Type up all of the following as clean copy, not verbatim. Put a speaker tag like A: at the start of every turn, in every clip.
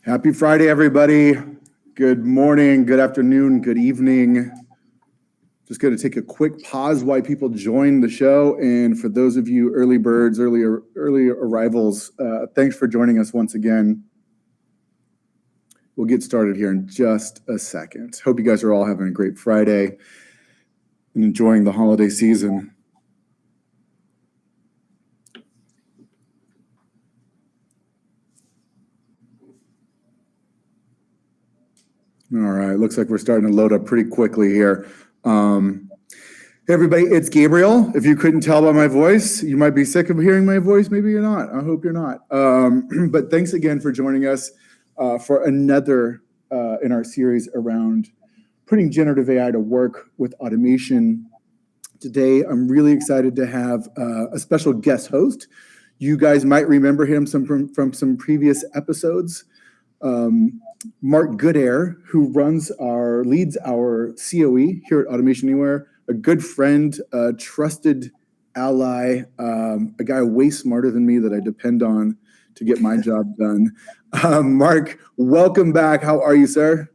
A: Happy Friday, everybody. Good morning, good afternoon, good evening. Just going to take a quick pause while people join the show. And for those of you early birds, early arrivals, thanks for joining us once again. We'll get started here in just a second. Hope you guys are all having a great Friday and enjoying the holiday season. All right, looks like we're starting to load up pretty quickly here. Hey everybody, it's Gabriel. If you couldn't tell by my voice, you might be sick of hearing my voice. Maybe you're not. I hope you're not. But thanks again for joining us for another in our series around putting generative AI to work with automation. Today, I'm really excited to have a special guest host. You guys might remember him from some previous episodes. Mark Goodair, who leads our COE here at Automation Anywhere, a good friend, a trusted ally, a guy way smarter than me that I depend on to get my job done. Mark, welcome back. How are you, sir?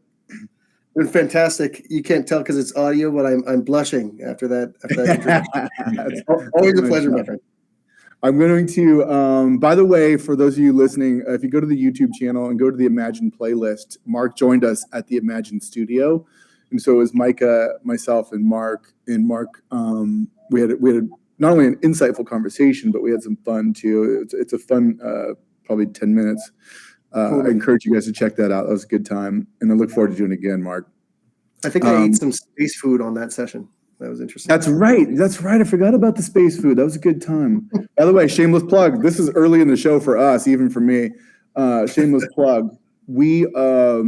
B: Doing fantastic. You can't tell because it's audio, but I'm blushing after that introduction. Always a pleasure, my friend.
A: I'm going to, by the way, for those of you listening, if you go to the YouTube channel and go to the Imagine playlist, Mark joined us at the Imagine studio. And so it was Micah, myself, and Mark. And Mark, we had not only an insightful conversation, but we had some fun too. It's a fun, probably 10 minutes. Cool. I encourage you guys to check that out. That was a good time. And I look forward to doing it again, Mark.
B: I think I ate some space food on that session. That was interesting.
A: That's right. I forgot about the space food. That was a good time. By the way, shameless plug. This is early in the show for us, even for me. Shameless plug. We are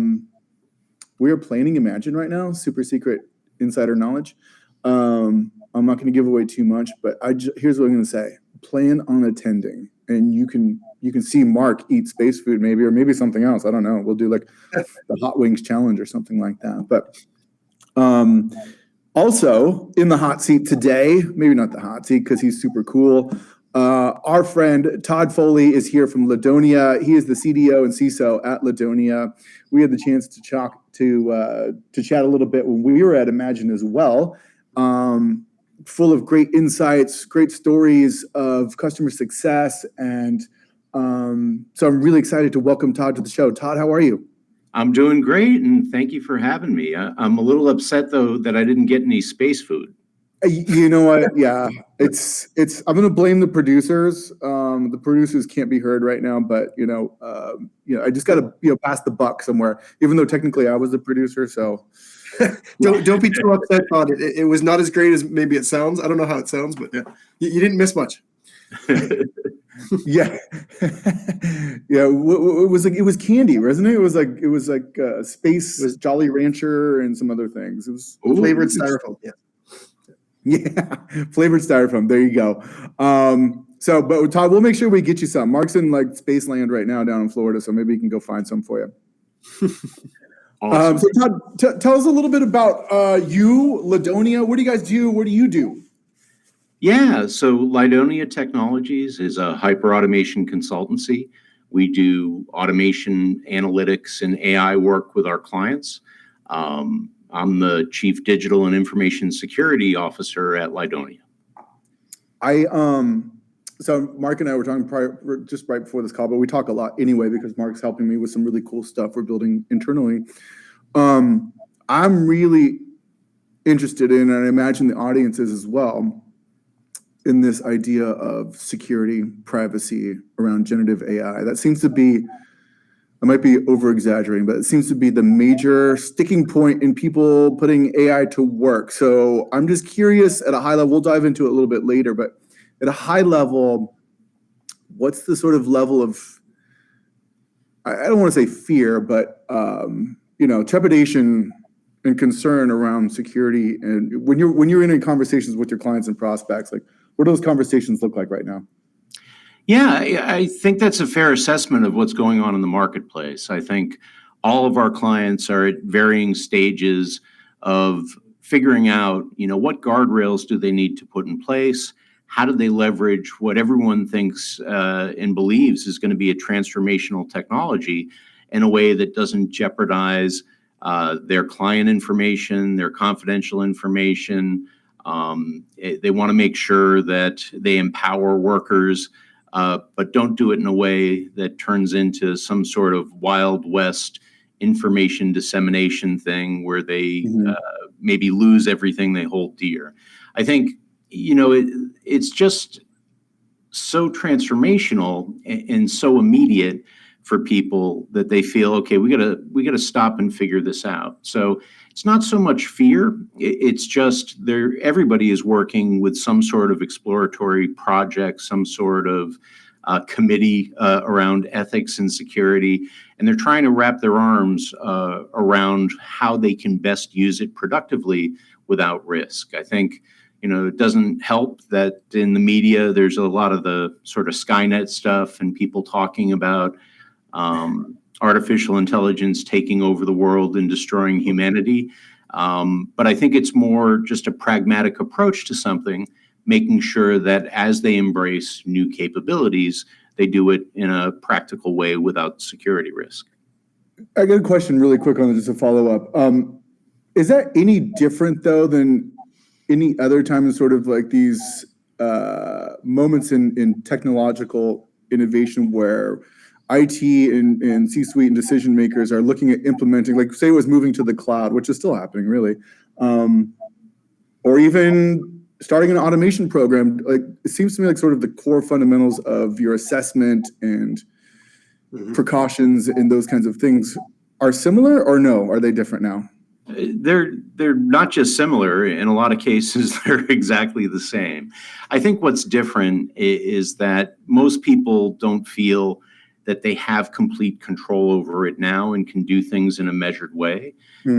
A: planning Imagine right now. Super secret insider knowledge. I'm not going to give away too much, but here's what I'm going to say. Plan on attending, and you can see Mark eat space food maybe, or maybe something else. I don't know. We'll do like the hot wings challenge or something like that. But also in the hot seat today, maybe not the hot seat because he's super cool. Our friend Todd Foley is here from Ladonia. He is the CDO and CISO at Ladonia. We had the chance to chat a little bit when we were at Imagine as well. Full of great insights, great stories of customer success. And so I'm really excited to welcome Todd to the show. Todd, how are you?
C: I'm doing great, and thank you for having me. I'm a little upset, though, that I didn't get any space food.
A: You know what? Yeah, it's. I'm going to blame the producers. The producers can't be heard right now, but I just got to pass the buck somewhere. Even though technically I was the producer, so
B: don't be too upset, Todd. It was not as great as maybe it sounds. I don't know how it sounds, but yeah, you didn't miss much.
A: Yeah. It was candy, wasn't it? It was like space Jolly Rancher and some other things. It was
B: flavored styrofoam.
A: Yeah, flavored styrofoam. There you go. But Todd, we'll make sure we get you some. Mark's in like Spaceland right now down in Florida, so maybe we can go find some for you. Awesome. So Todd, tell us a little bit about you, Ladonia. What do you guys do? What do you do?
C: Yeah, so Ladonia Technologies is a hyper-automation consultancy. We do automation, analytics, and AI work with our clients. I'm the Chief Digital and Information Security Officer at Ladonia.
A: So Mark and I were talking just right before this call, but we talk a lot anyway because Mark's helping me with some really cool stuff we're building internally. I'm really interested in, and I imagine the audience is as well, in this idea of security, privacy around generative AI. That seems to be, I might be over-exaggerating, but it seems to be the major sticking point in people putting AI to work. So I'm just curious at a high level, we'll dive into it a little bit later, but at a high level, what's the sort of level of, I don't want to say fear, but trepidation and concern around security, and when you're in conversations with your clients and prospects, like what do those conversations look like right now?
C: Yeah, I think that's a fair assessment of what's going on in the marketplace. I think all of our clients are at varying stages of figuring out, what guardrails do they need to put in place? How do they leverage what everyone thinks and believes is going to be a transformational technology in a way that doesn't jeopardize their client information, their confidential information. They want to make sure that they empower workers, but don't do it in a way that turns into some sort of Wild West information dissemination thing where they maybe lose everything they hold dear. I think, it's just so transformational and so immediate for people that they feel, okay, we gotta stop and figure this out. So it's not so much fear. It's just everybody is working with some sort of exploratory project, some sort of committee around ethics and security, and they're trying to wrap their arms around how they can best use it productively without risk. I think, it doesn't help that in the media there's a lot of the sort of Skynet stuff and people talking about artificial intelligence taking over the world and destroying humanity. But I think it's more just a pragmatic approach to something, making sure that as they embrace new capabilities, they do it in a practical way without security risk.
A: I got a question really quick on this, just a follow-up. Is that any different, though, than any other time in sort of like these moments in technological innovation where IT and C-suite and decision makers are looking at implementing, like say it was moving to the cloud, which is still happening really, or even starting an automation program? Like it seems to me like sort of the core fundamentals of your assessment and precautions and those kinds of things are similar, or no? Are they different now?
C: They're not just similar. In a lot of cases, they're exactly the same. I think what's different is that most people don't feel that they have complete control over it now and can do things in a measured way.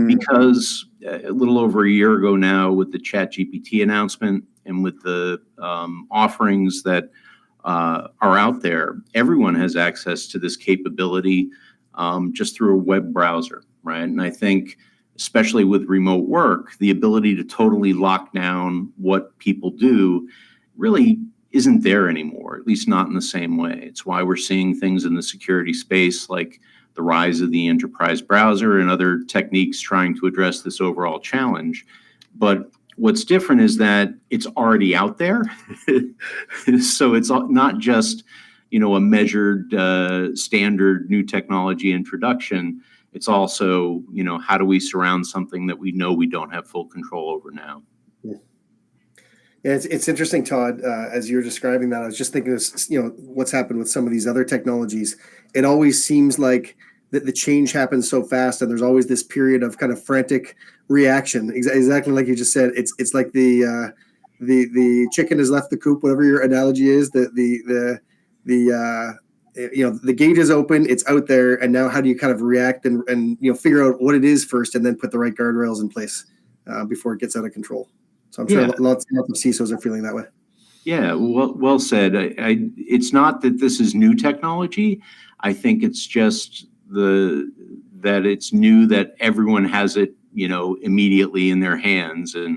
C: Because a little over a year ago now, with the ChatGPT announcement and with the offerings that are out there, everyone has access to this capability just through a web browser, right? And I think, especially with remote work, the ability to totally lock down what people do really isn't there anymore, at least not in the same way. It's why we're seeing things in the security space like the rise of the enterprise browser and other techniques trying to address this overall challenge. But what's different is that it's already out there. So it's not just, a measured standard new technology introduction. It's also, how do we surround something that we know we don't have full control over now?
B: Yeah, it's interesting, Todd. As you're describing that, I was just thinking of what's happened with some of these other technologies. It always seems like that the change happens so fast, and there's always this period of kind of frantic reaction. Exactly like you just said. It's like the chicken has left the coop, whatever your analogy is. The gate is open, it's out there, and now how do you kind of react and figure out what it is first, and then put the right guardrails in place before it gets out of control. So I'm sure lots of CISOs are feeling that way.
C: Yeah, well said. It's not that this is new technology. I think it's just that it's new, that everyone has it, immediately in their hands, and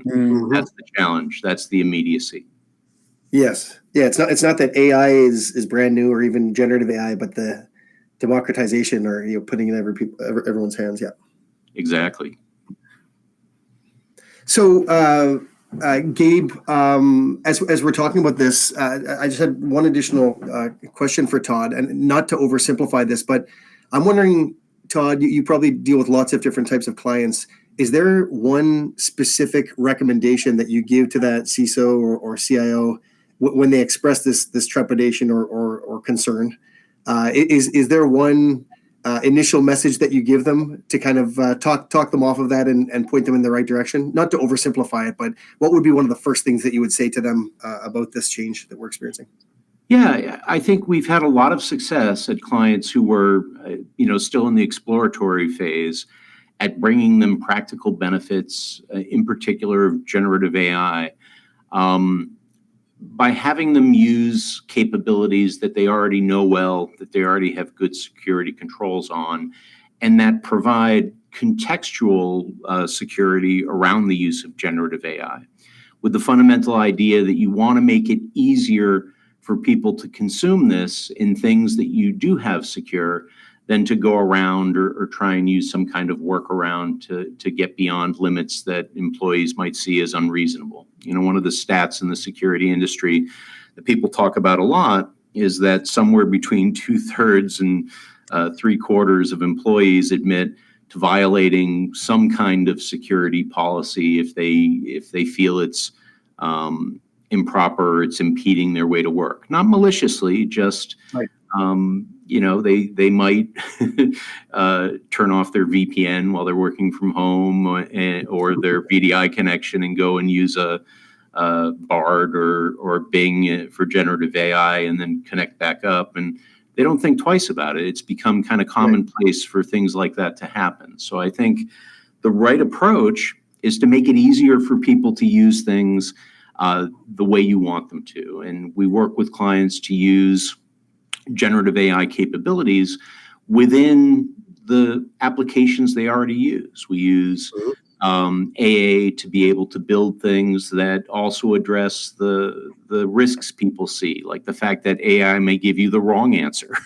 C: that's the challenge. That's the immediacy.
B: Yes. Yeah. It's not that AI is brand new or even generative AI, but the democratization or putting it in everyone's hands. Yeah.
C: Exactly.
B: So, Gabe, as we're talking about this, I just had one additional question for Todd, and not to oversimplify this, but I'm wondering, Todd, you probably deal with lots of different types of clients. Is there one specific recommendation that you give to that CISO or CIO when they express this trepidation or concern? Is there one initial message that you give them to kind of talk them off of that and point them in the right direction? Not to oversimplify it, but what would be one of the first things that you would say to them about this change that we're experiencing?
C: Yeah, I think we've had a lot of success at clients who were, still in the exploratory phase, at bringing them practical benefits, in particular of generative AI, by having them use capabilities that they already know well, that they already have good security controls on, and that provide contextual security around the use of generative AI, with the fundamental idea that you want to make it easier for people to consume this in things that you do have secure, than to go around or try and use some kind of workaround to get beyond limits that employees might see as unreasonable. One of the stats in the security industry that people talk about a lot is that somewhere between 2/3 and 3/4 of employees admit to violating some kind of security policy if they feel it's improper, it's impeding their way to work. Not maliciously, just
B: Right.
C: They might turn off their VPN while they're working from home, or their VDI connection, and go and use a Bard or Bing for generative AI, and then connect back up. And they don't think twice about it. It's become kind of commonplace for things like that to happen. So I think the right approach is to make it easier for people to use things the way you want them to. And we work with clients to use generative AI capabilities within the applications they already use. We use AA to be able to build things that also address the risks people see, like the fact that AI may give you the wrong answer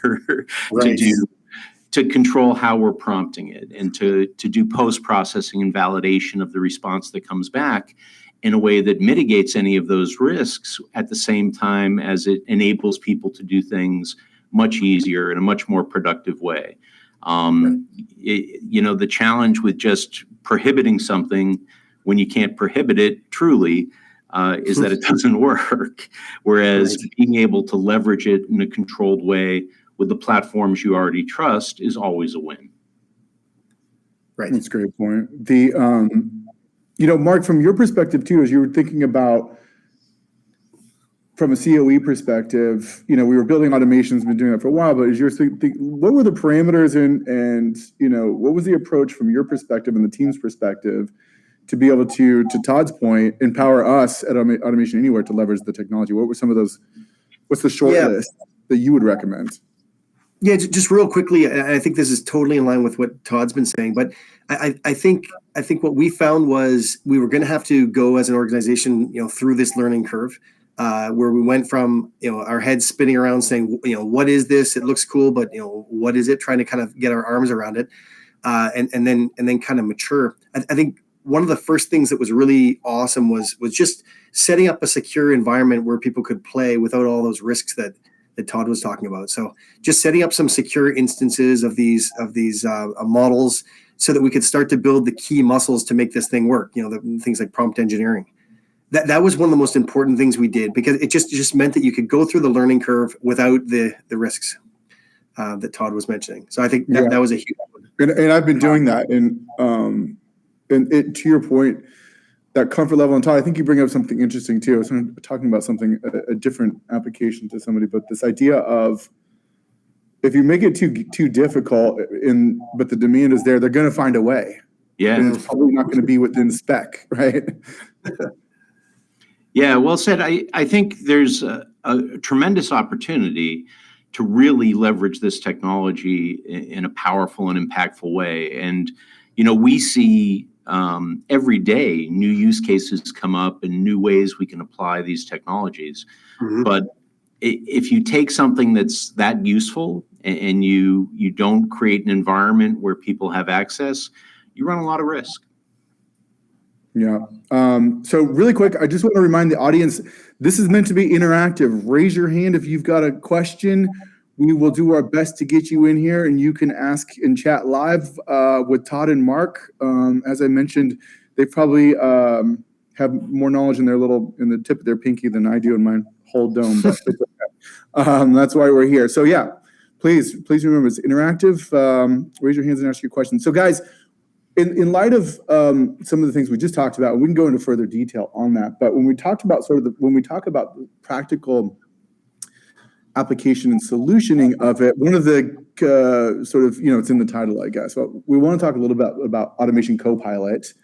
C: to control how we're prompting it, and to do post-processing and validation of the response that comes back in a way that mitigates any of those risks at the same time as it enables people to do things much easier in a much more productive way. The challenge with just prohibiting something when you can't prohibit it truly is that it doesn't work. Whereas being able to leverage it in a controlled way with the platforms you already trust is always a win.
B: Right.
A: That's a great point. Mark, from your perspective too, as you were thinking about from a COE perspective, we were building automations, been doing that for a while, but as you're thinking, what were the parameters and what was the approach from your perspective and the team's perspective to be able to Todd's point, empower us at Automation Anywhere to leverage the technology? What were some of those, what's the short list that you would recommend?
B: Yeah, just real quickly, I think this is totally in line with what Todd's been saying, but I think what we found was we were going to have to go as an organization, through this learning curve, where we went from, our heads spinning around saying, what is this? It looks cool, but what is it? Trying to kind of get our arms around it, and then kind of mature. I think one of the first things that was really awesome was just setting up a secure environment where people could play without all those risks that Todd was talking about. So just setting up some secure instances of these models so that we could start to build the key muscles to make this thing work. The things like prompt engineering. That was one of the most important things we did, because it just meant that you could go through the learning curve without the risks that Todd was mentioning. So I think that was a huge one.
A: And I've been doing that. And to your point, that comfort level, and Todd, I think you bring up something interesting too. I was talking about something, a different application to somebody, but this idea of if you make it too difficult, but the demand is there, they're going to find a way.
C: Yeah,
A: and it's probably not going to be within spec, right?
C: Yeah, well said. I think there's a tremendous opportunity to really leverage this technology in a powerful and impactful way. And we see every day new use cases come up and new ways we can apply these technologies. Mm-hmm. But if you take something that's that useful and you don't create an environment where people have access, you run a lot of risk.
A: Yeah. So really quick, I just want to remind the audience, this is meant to be interactive. Raise your hand if you've got a question. We will do our best to get you in here, and you can ask and chat live with Todd and Mark. As I mentioned, they probably have more knowledge in the tip of their pinky than I do in my whole dome. But it's okay. That's why we're here. So yeah, please remember, it's interactive. Raise your hands and ask your questions. So guys, in light of some of the things we just talked about, we can go into further detail on that. But when we talked about when we talk about the practical application and solutioning of it, one of the it's in the title, I guess. But we want to talk a little bit about Automation Copilot,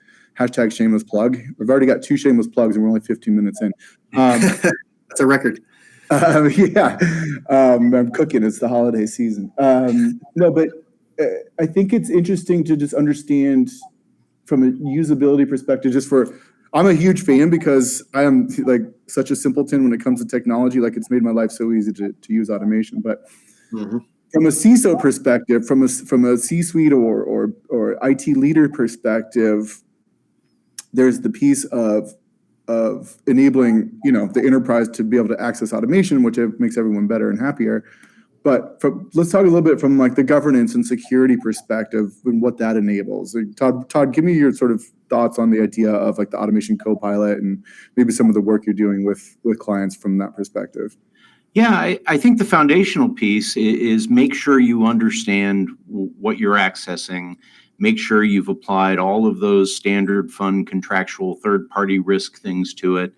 A: #shameless plug. We've already got 2 shameless plugs and we're only 15 minutes in.
B: That's a record.
A: Yeah, I'm cooking. It's the holiday season. No, but I think it's interesting to just understand from a usability perspective, I'm a huge fan because I am like such a simpleton when it comes to technology. Like, it's made my life so easy to use automation. But from a CISO perspective, from a C-suite or IT leader perspective, there's the piece of enabling, the enterprise to be able to access automation, which makes everyone better and happier. But let's talk a little bit from like the governance and security perspective and what that enables. Todd, give me your sort of thoughts on the idea of like the automation co-pilot and maybe some of the work you're doing with clients from that perspective.
C: Yeah, I think the foundational piece is make sure you understand what you're accessing, make sure you've applied all of those standard fund contractual third-party risk things to it,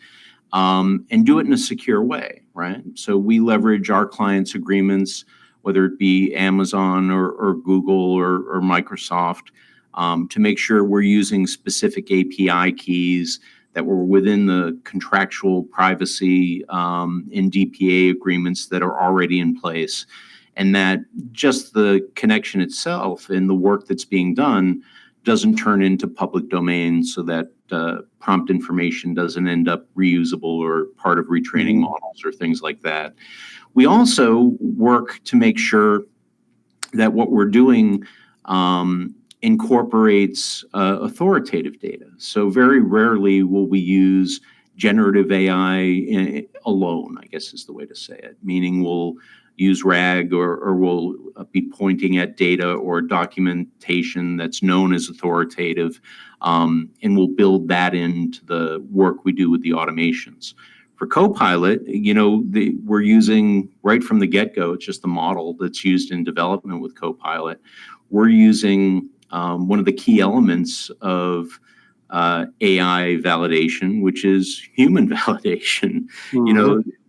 C: and do it in a secure way, right? So we leverage our clients' agreements, whether it be Amazon or Google or Microsoft, to make sure we're using specific API keys that were within the contractual privacy and DPA agreements that are already in place. And that just the connection itself and the work that's being done doesn't turn into public domain so that prompt information doesn't end up reusable or part of retraining models or things like that. We also work to make sure that what we're doing incorporates authoritative data. So very rarely will we use generative AI alone, I guess is the way to say it, meaning we'll use RAG or we'll be pointing at data or documentation that's known as authoritative, and we'll build that into the work we do with the automations. For Copilot, we're using right from the get-go, it's just the model that's used in development with Copilot. We're using one of the key elements of AI validation, which is human validation.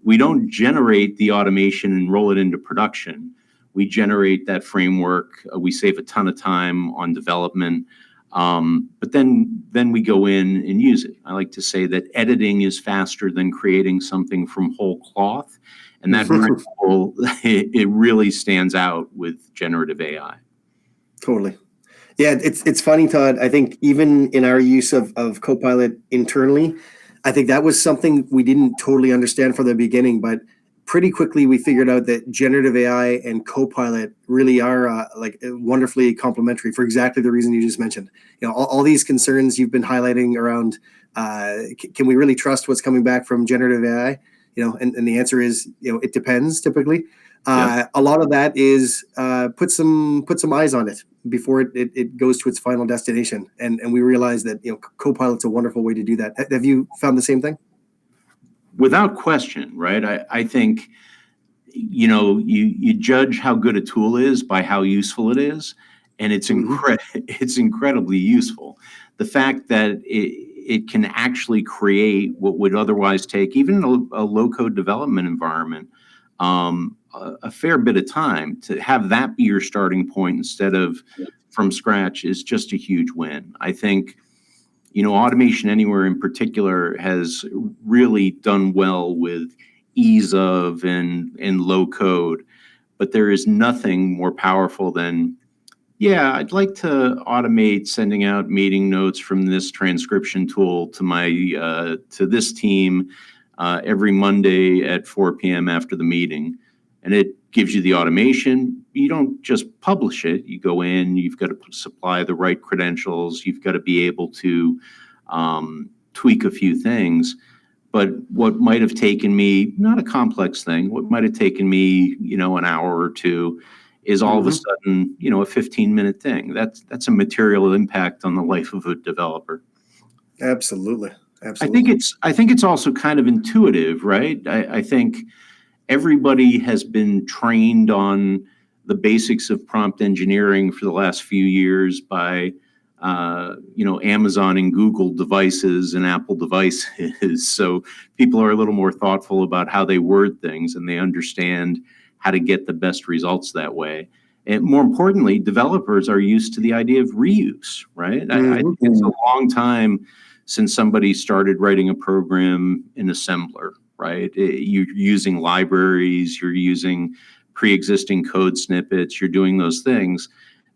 C: We don't generate the automation and roll it into production. We generate that framework. We save a ton of time on development, but then we go in and use it. I like to say that editing is faster than creating something from whole cloth, and that principle, it really stands out with generative AI.
B: Totally. Yeah, it's funny, Todd. I think even in our use of Copilot internally, I think that was something we didn't totally understand from the beginning, but pretty quickly we figured out that generative AI and Copilot really are wonderfully complementary for exactly the reason you just mentioned. All these concerns you've been highlighting around, can we really trust what's coming back from generative AI? And the answer is, it depends typically. A lot of that is put some eyes on it before it goes to its final destination. And we realize that Copilot's a wonderful way to do that. Have you found the same thing?
C: Without question, right? I think you judge how good a tool is by how useful it is, and it's incredibly useful. The fact that it can actually create what would otherwise take even a low-code development environment a fair bit of time, to have that be your starting point instead of from scratch is just a huge win. I think, Automation Anywhere in particular has really done well with ease of and low code, but there is nothing more powerful than, I'd like to automate sending out meeting notes from this transcription tool to my to this team every Monday at 4 p.m. after the meeting. And it gives you the automation. You don't just publish it. You go in, you've got to supply the right credentials. You've got to be able to tweak a few things. But what might have taken me, not a complex thing, what might have taken me, an hour or two is all of a sudden, a 15-minute thing. That's a material impact on the life of a developer.
B: Absolutely.
C: I think it's also kind of intuitive, right? I think everybody has been trained on the basics of prompt engineering for the last few years by, Amazon and Google devices and Apple devices. So people are a little more thoughtful about how they word things, and they understand how to get the best results that way. And more importantly, developers are used to the idea of reuse, right? I think it's a long time since somebody started writing a program in assembler, right? You're using libraries, you're using pre-existing code snippets, you're doing those things.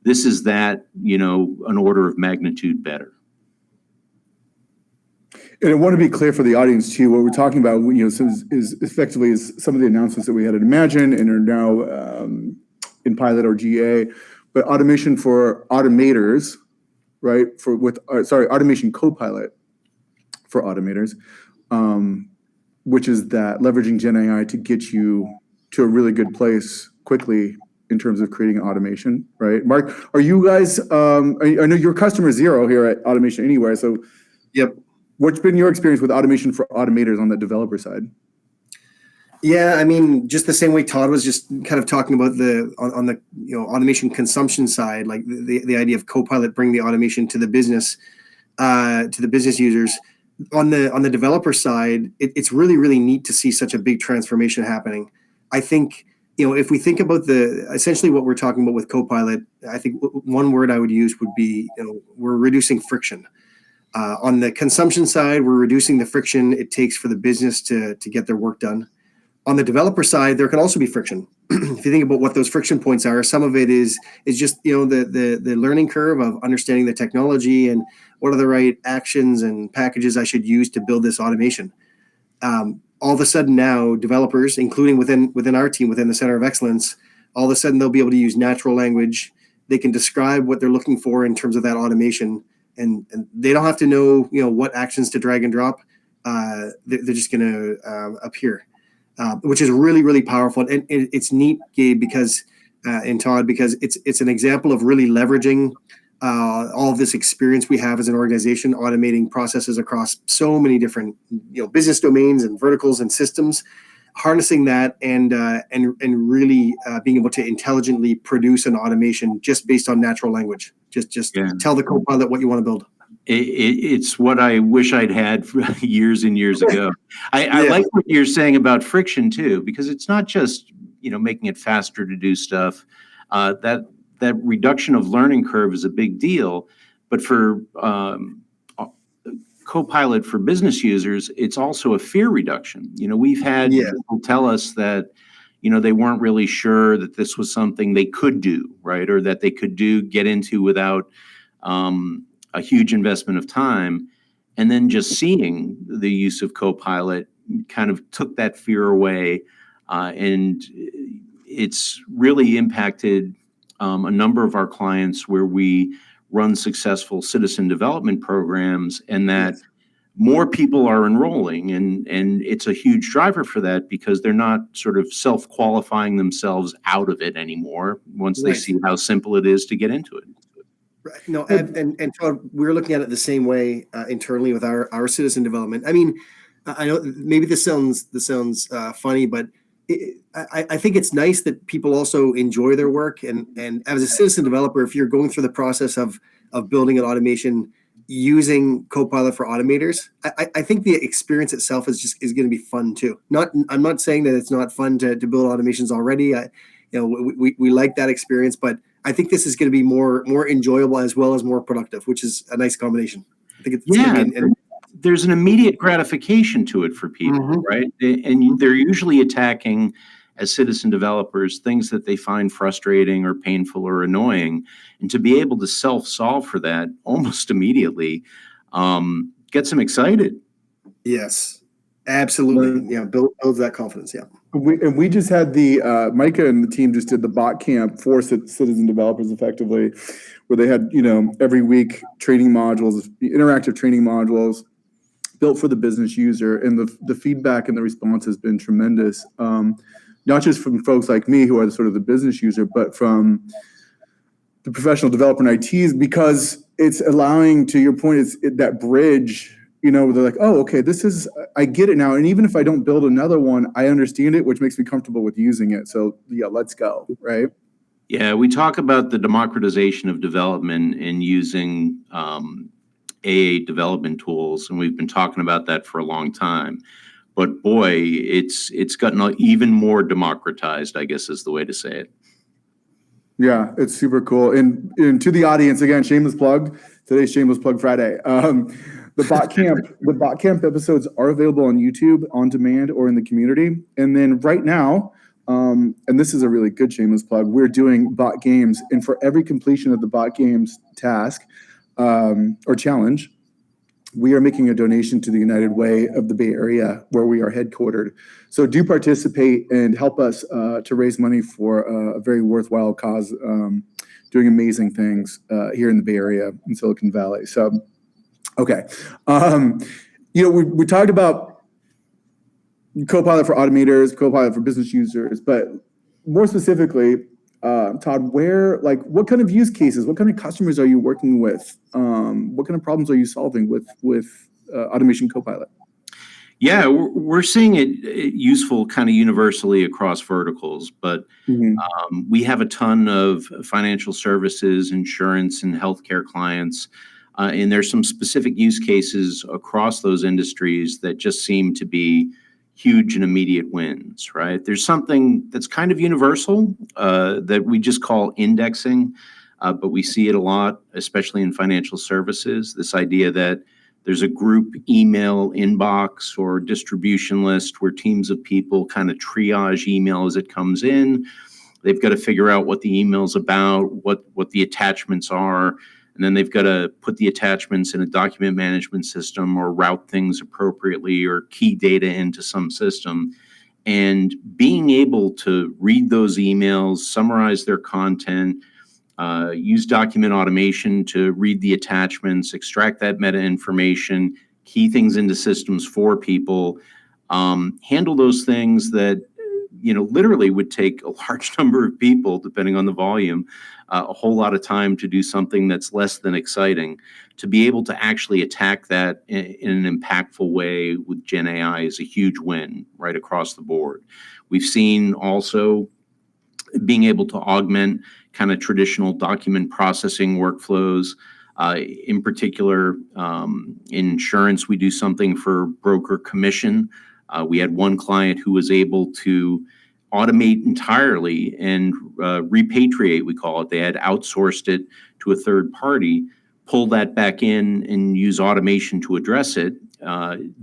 C: This is that, an order of magnitude better.
A: And I want to be clear for the audience too. What we're talking about, is effectively some of the announcements that we had at Imagine and are now in pilot or GA, but automation for automators, right? Automation Copilot for automators, which is that leveraging Gen AI to get you to a really good place quickly in terms of creating automation, right? Mark, are you guys, I know you're customer zero here at Automation Anywhere, so
B: Yep.
A: what's been your experience with automation for automators on the developer side?
B: Yeah, I mean, just the same way Todd was just kind of talking about on the automation consumption side, like the idea of Copilot bringing the automation to the business users. On the developer side, it's really, really neat to see such a big transformation happening. I think, if we think about essentially what we're talking about with Copilot, I think one word I would use would be, we're reducing friction. On the consumption side, we're reducing the friction it takes for the business to get their work done. On the developer side, there can also be friction. If you think about what those friction points are, some of it is just the learning curve of understanding the technology and what are the right actions and packages I should use to build this automation. All of a sudden now, developers, including within our team, within the Center of Excellence, all of a sudden they'll be able to use natural language. They can describe what they're looking for in terms of that automation, and they don't have to know what actions to drag and drop. They're just going to appear. Which is really, really powerful. And it's neat, Gabe, and Todd, because it's an example of really leveraging all of this experience we have as an organization, automating processes across so many different business domains and verticals and systems, harnessing that and really being able to intelligently produce an automation just based on natural language. Just tell the Copilot what you want to build.
C: It's what I wish I'd had years and years ago. I like what you're saying about friction too, because it's not just making it faster to do stuff. That reduction of learning curve is a big deal, but for Copilot for business users, it's also a fear reduction. We've had people tell us that they weren't really sure that this was something they could do, right, or that they could get into without a huge investment of time, and then just seeing the use of Copilot kind of took that fear away, and it's really impacted a number of our clients where we run successful citizen development programs, and that more people are enrolling, and it's a huge driver for that because they're not sort of self-qualifying themselves out of it anymore once they see how simple it is to get into it.
B: Right. No, and Todd, we're looking at it the same way internally with our citizen development. I mean, I know maybe this sounds funny, but I think it's nice that people also enjoy their work. And as a citizen developer, if you're going through the process of building an automation using Copilot for automators, I think the experience itself is going to be fun too. I'm not saying that it's not fun to build automations already. We like that experience, but I think this is going to be more enjoyable as well as more productive, which is a nice combination. I think it's
C: there's an immediate gratification to it for people, right? And they're usually attacking, as citizen developers, things that they find frustrating or painful or annoying, and to be able to self-solve for that almost immediately gets them excited.
B: Yes, absolutely. Builds that confidence. Yeah.
A: We just had Micah and the team just did the bot camp for citizen developers effectively, where they had, every week training modules, interactive training modules built for the business user. And the feedback and the response has been tremendous. Not just from folks like me who are sort of the business user, but from the professional developer in ITs, because it's allowing, to your point, that bridge. They're like, oh, okay, I get it now. And even if I don't build another one, I understand it, which makes me comfortable with using it. So yeah, let's go, right?
C: Yeah, we talk about the democratization of development and using AA development tools, and we've been talking about that for a long time. But boy, it's gotten even more democratized, I guess is the way to say it.
A: Yeah, it's super cool. And to the audience, again, shameless plug. Today's Shameless Plug Friday. The bot camp episodes are available on YouTube on demand or in the community. And then right now, and this is a really good shameless plug, we're doing bot games. And for every completion of the bot games task or challenge, we are making a donation to the United Way of the Bay Area, where we are headquartered. So do participate and help us to raise money for a very worthwhile cause, doing amazing things here in the Bay Area in Silicon Valley. So, okay. We talked about Copilot for automators, Copilot for business users, but more specifically, Todd, what kind of use cases, what kind of customers are you working with? What kind of problems are you solving with Automation Copilot?
C: Yeah, we're seeing it useful kind of universally across verticals, but we have a ton of financial services, insurance, and healthcare clients. And there's some specific use cases across those industries that just seem to be huge and immediate wins, right? There's something that's kind of universal that we just call indexing, but we see it a lot, especially in financial services, this idea that there's a group email inbox or distribution list where teams of people kind of triage email as it comes in. They've got to figure out what the email's about, what the attachments are, and then they've got to put the attachments in a document management system or route things appropriately or key data into some system. And being able to read those emails, summarize their content, use document automation to read the attachments, extract that meta information, key things into systems for people, handle those things that literally would take a large number of people, depending on the volume, a whole lot of time to do something that's less than exciting. To be able to actually attack that in an impactful way with Gen AI is a huge win right across the board. We've seen also being able to augment kind of traditional document processing workflows. In particular, in insurance, we do something for broker commission. We had one client who was able to automate entirely and repatriate, we call it. They had outsourced it to a third party, pull that back in and use automation to address it.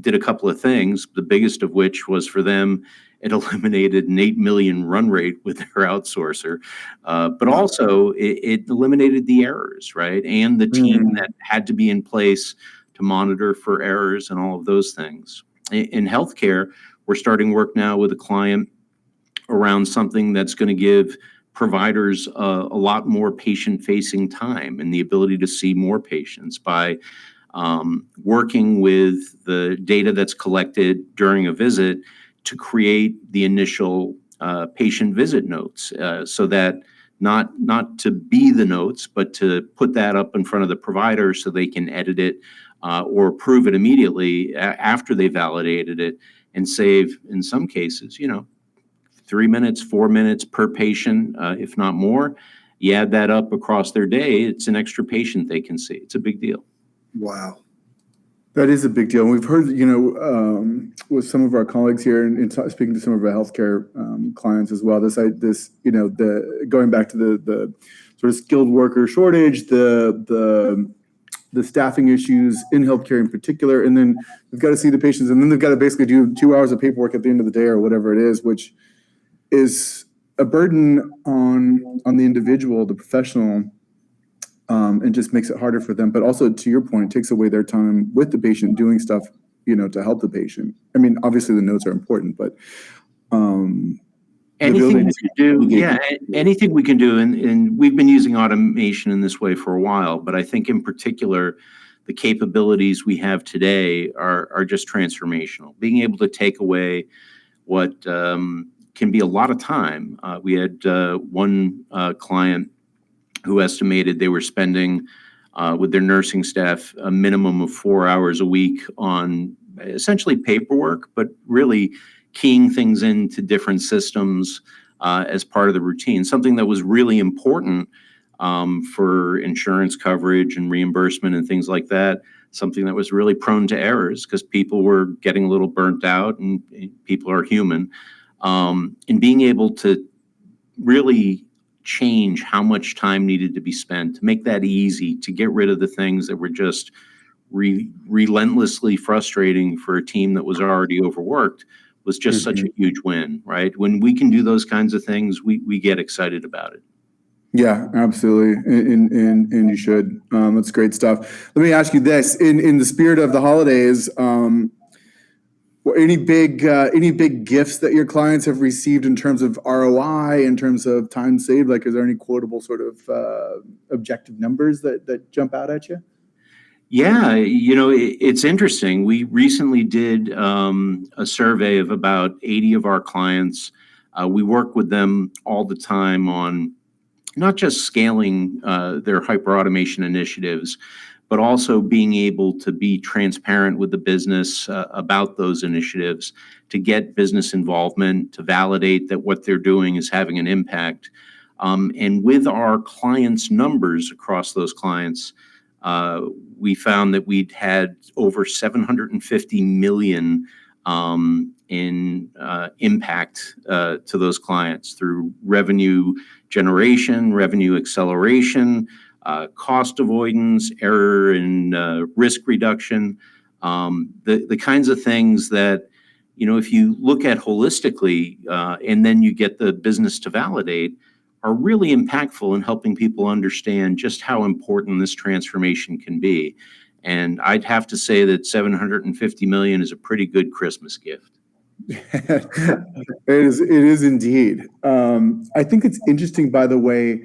C: Did a couple of things, the biggest of which was for them, it eliminated an 8 million run rate with their outsourcer, but also it eliminated the errors, right? And the team that had to be in place to monitor for errors and all of those things. In healthcare, we're starting work now with a client around something that's going to give providers a lot more patient-facing time and the ability to see more patients by working with the data that's collected during a visit to create the initial patient visit notes, so that not to be the notes, but to put that up in front of the provider so they can edit it or approve it immediately after they validated it, and save, in some cases, 3 minutes, 4 minutes per patient, if not more. You add that up across their day, it's an extra patient they can see. It's a big deal.
B: Wow.
A: That is a big deal. And we've heard, with some of our colleagues here and speaking to some of our healthcare clients as well, going back to the sort of skilled worker shortage, the staffing issues in healthcare in particular, and then they've got to see the patients, and then they've got to basically do 2 hours of paperwork at the end of the day or whatever it is, which is a burden on the individual, the professional, and just makes it harder for them. But also, to your point, it takes away their time with the patient doing stuff, to help the patient. I mean, obviously the notes are important, but
C: anything we can do, anything we can do, and we've been using automation in this way for a while, but I think in particular, the capabilities we have today are just transformational. Being able to take away what can be a lot of time. We had one client who estimated they were spending with their nursing staff a minimum of 4 hours a week on essentially paperwork, but really keying things into different systems as part of the routine. Something that was really important for insurance coverage and reimbursement and things like that. Something that was really prone to errors because people were getting a little burnt out, and people are human. And being able to really change how much time needed to be spent, to make that easy, to get rid of the things that were just relentlessly frustrating for a team that was already overworked, was just such a huge win, right? When we can do those kinds of things, we get excited about it.
A: Yeah, absolutely, and you should. That's great stuff. Let me ask you this: in the spirit of the holidays, any big gifts that your clients have received in terms of ROI, in terms of time saved? Like, is there any quotable sort of objective numbers that jump out at you?
C: Yeah, it's interesting. We recently did a survey of about 80 of our clients. We work with them all the time on not just scaling their hyperautomation initiatives, but also being able to be transparent with the business about those initiatives, to get business involvement, to validate that what they're doing is having an impact. And with our clients' numbers across those clients, uh, we found that we'd had over 750 million in impact to those clients through revenue generation, revenue acceleration, cost avoidance, error and risk reduction, the kinds of things that, if you look at holistically and then you get the business to validate, are really impactful in helping people understand just how important this transformation can be. And I'd have to say that 750 million is a pretty good Christmas gift.
A: It is indeed. I think it's interesting, by the way,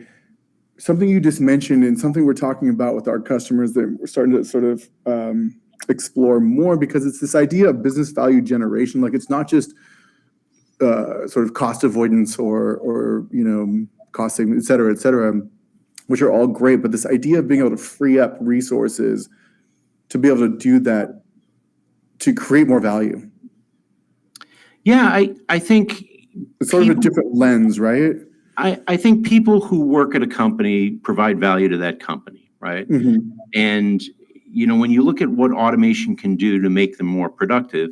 A: something you just mentioned and something we're talking about with our customers that we're starting to sort of explore more, because it's this idea of business value generation. Like, it's not just sort of cost avoidance or cost saving, et cetera, which are all great. But this idea of being able to free up resources to be able to do that, to create more value.
C: Yeah, I think
A: It's sort of a different lens, right?
C: I think people who work at a company provide value to that company, right?
A: Mm-hmm.
C: And when you look at what automation can do to make them more productive,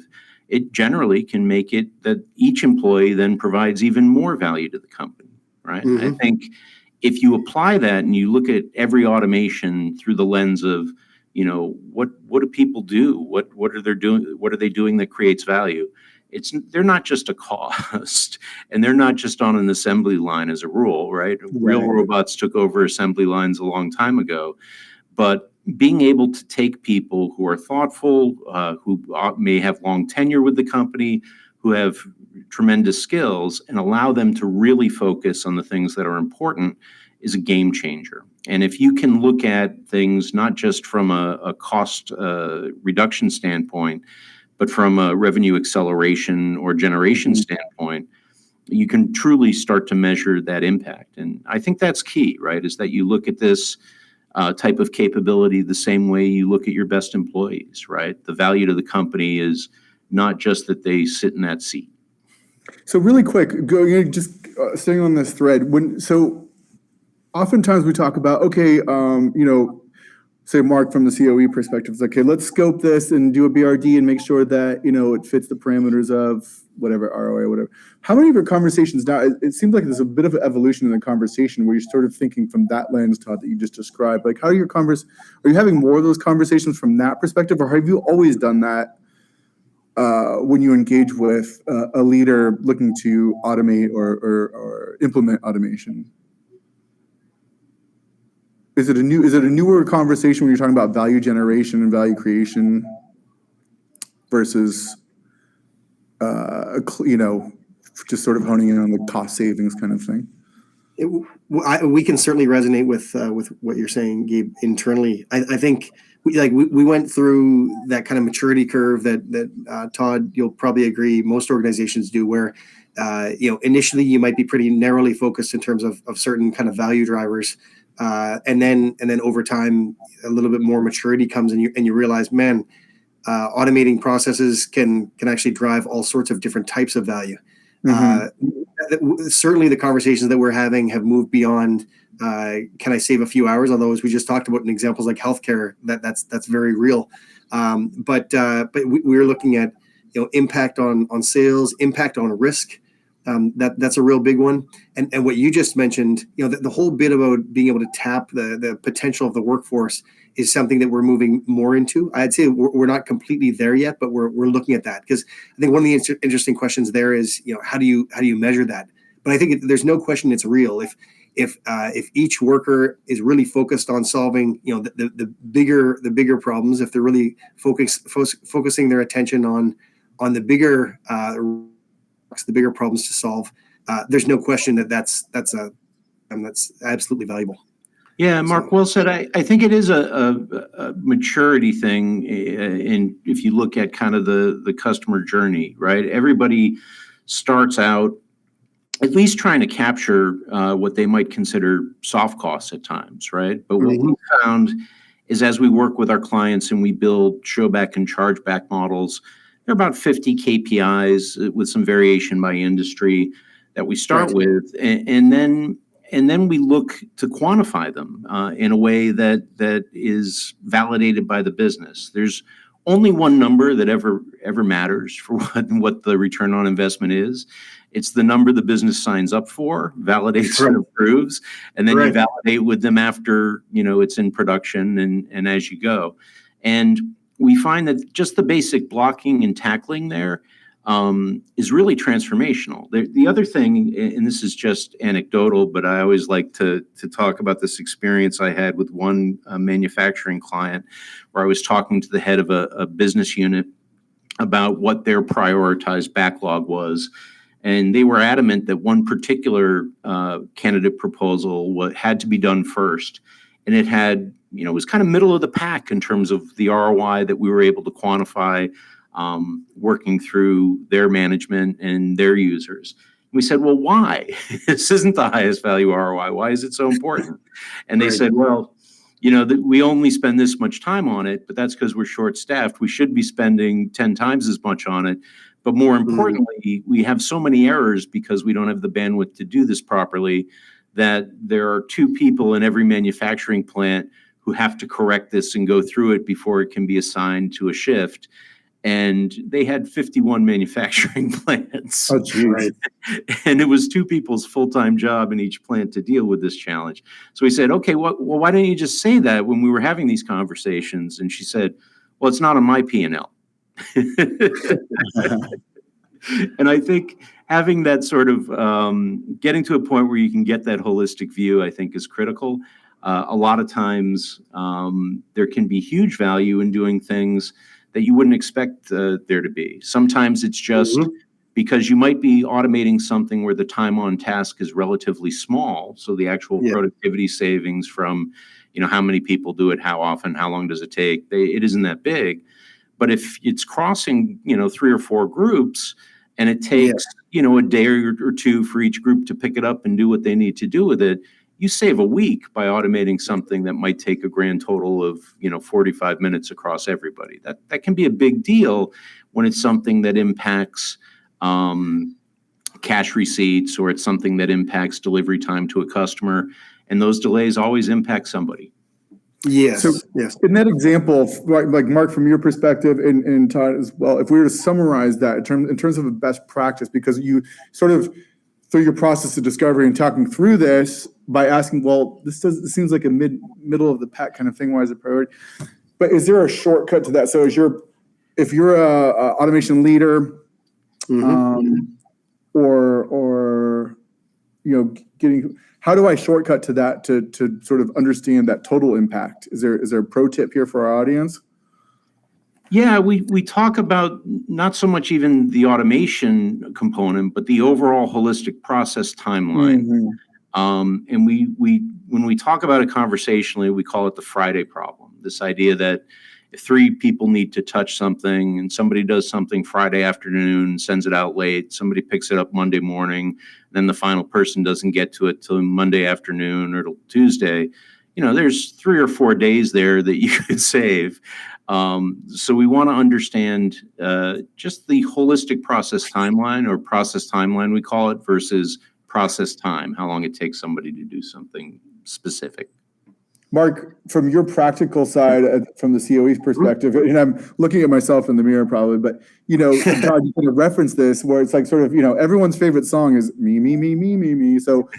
C: it generally can make it that each employee then provides even more value to the company, right?
B: Mm-hmm.
C: I think if you apply that and you look at every automation through the lens of, what do people do? What are they doing? What are they doing that creates value? They're not just a cost, and they're not just on an assembly line as a rule, right? Real
A: Right.
C: robots took over assembly lines a long time ago, but being able to take people who are thoughtful, who may have long tenure with the company, who have tremendous skills, and allow them to really focus on the things that are important is a game changer. And if you can look at things not just from a cost reduction standpoint, but from a revenue acceleration or generation standpoint, you can truly start to measure that impact. And I think that's key, right? Is that you look at this type of capability the same way you look at your best employees, right? The value to the company is not just that they sit in that seat.
A: So really quick, just staying on this thread. Oftentimes we talk about, okay, say Mark from the COE perspective is like, okay, let's scope this and do a BRD and make sure that it fits the parameters of whatever ROI, whatever. How many of your conversations now? It seems like there's a bit of an evolution in the conversation where you're sort of thinking from that lens, Todd, that you just described. Like, how are are you having more of those conversations from that perspective, or have you always done that when you engage with a leader looking to automate or implement automation? Is it a newer conversation when you're talking about value generation and value creation versus just sort of honing in on the cost savings kind of thing?
B: We can certainly resonate with what you're saying, Gabe. Internally, I think we went through that kind of maturity curve that Todd, you'll probably agree, most organizations do, where initially you might be pretty narrowly focused in terms of certain kind of value drivers. And then over time, a little bit more maturity comes, and you realize, man, automating processes can actually drive all sorts of different types of value. Mm-hmm. Certainly, the conversations that we're having have moved beyond. Can I save a few hours? Although, as we just talked about in examples like healthcare, that's very real. But we're looking at impact on sales, impact on risk. That's a real big one. And what you just mentioned, the whole bit about being able to tap the potential of the workforce is something that we're moving more into. I'd say we're not completely there yet, but we're looking at that, because I think one of the interesting questions there is, how do you measure that? But I think there's no question it's real. if each worker is really focused on solving, the bigger problems, if they're really focusing their attention on the bigger problems to solve, there's no question that's absolutely valuable.
C: Yeah, Mark, well said. I think it is a maturity thing. If you look at kind of the customer journey, right? Everybody starts out at least trying to capture what they might consider soft costs at times, right? But what we found is as we work with our clients and we build showback and chargeback models, there are about 50 KPIs with some variation by industry that we start with, and then we look to quantify them in a way that is validated by the business. There's only one number that ever matters for what the return on investment is. It's the number the business signs up for, validates and approves, and then you validate with them after it's in production and as you go. And we find that just the basic blocking and tackling there is really transformational. The other thing, and this is just anecdotal, but I always like to talk about this experience I had with one manufacturing client where I was talking to the head of a business unit about what their prioritized backlog was. And they were adamant that one particular candidate proposal had to be done first. And it had, it was kind of middle of the pack in terms of the ROI that we were able to quantify working through their management and their users. We said, well, why? This isn't the highest value ROI. Why is it so important? And they said, well, we only spend this much time on it, but that's because we're short-staffed. We should be spending 10 times as much on it. But more importantly, we have so many errors because we don't have the bandwidth to do this properly that there are 2 people in every manufacturing plant who have to correct this and go through it before it can be assigned to a shift. And they had 51 manufacturing plants.
A: Oh, geez.
C: And it was 2 people's full-time job in each plant to deal with this challenge. So we said, okay, well, why didn't you just say that when we were having these conversations? And she said, well, it's not on my P&L. And I think having that sort of getting to a point where you can get that holistic view, I think is critical. A lot of times there can be huge value in doing things that you wouldn't expect there to be. Sometimes it's just because you might be automating something where the time on task is relatively small. So the actual productivity savings from, how many people do it, how often, how long does it take, it isn't that big. But if it's crossing, 3 or 4 groups and it takes, a day or 2 for each group to pick it up and do what they need to do with it, you save a week by automating something that might take a grand total of, 45 minutes across everybody. That can be a big deal when it's something that impacts cash receipts or it's something that impacts delivery time to a customer. And those delays always impact somebody.
B: Yes.
A: So in that example, like Mark, from your perspective and Todd as well, if we were to summarize that in terms of a best practice, because you sort of through your process of discovery and talking through this by asking, well, this seems like a middle of the pack kind of thing. Why is it priority? But is there a shortcut to that? So if you're a automation leader, or how do I shortcut to that to sort of understand that total impact? Is there a pro tip here for our audience?
C: Yeah, we talk about not so much even the automation component, but the overall holistic process timeline. And when we talk about it conversationally, we call it the Friday problem. This idea that if 3 people need to touch something and somebody does something Friday afternoon, sends it out late, somebody picks it up Monday morning, then the final person doesn't get to it till Monday afternoon or till Tuesday, there's 3 or 4 days there that you could save. So we want to understand just the holistic process timeline, or process timeline we call it, versus process time, how long it takes somebody to do something specific.
A: Mark, from your practical side, from the COE's perspective, and I'm looking at myself in the mirror probably, but, Todd, you kind of reference this where it's like sort of, everyone's favorite song is me, me, me, me, me, me. So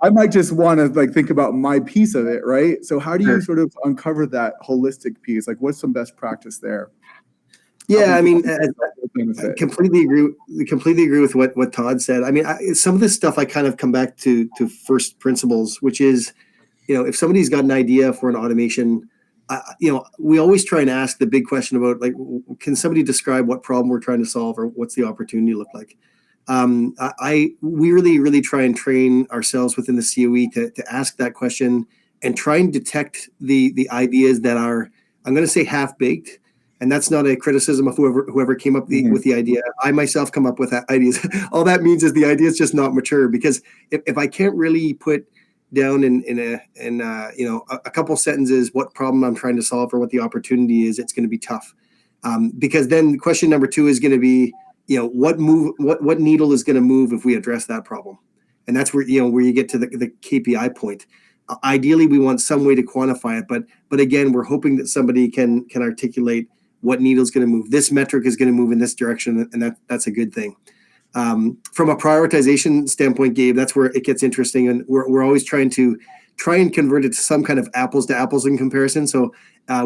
A: I might just want to think about my piece of it, right? So how do you sort of uncover that holistic piece? Like what's some best practice there?
B: Yeah, I mean,
A: benefit.
B: Completely agree with what Todd said. I mean, some of this stuff I kind of come back to first principles, which is, if somebody's got an idea for an automation, we always try and ask the big question about, like, can somebody describe what problem we're trying to solve, or what's the opportunity look like? We really try and train ourselves within the COE to ask that question and try and detect the ideas that are, I'm going to say, half baked. And that's not a criticism of whoever came up with the idea. I myself come up with ideas. All that means is the idea is just not mature, because if I can't really put down in a couple sentences what problem I'm trying to solve or what the opportunity is, it's going to be tough. Because then question number 2 is going to be, what needle is going to move if we address that problem, and that's where you get to the KPI point. Ideally, we want some way to quantify it, but again, we're hoping that somebody can articulate what needle is going to move. This metric is going to move in this direction, and that's a good thing. From a prioritization standpoint, Gabe, that's where it gets interesting, and we're always trying and convert it to some kind of apples to apples in comparison. So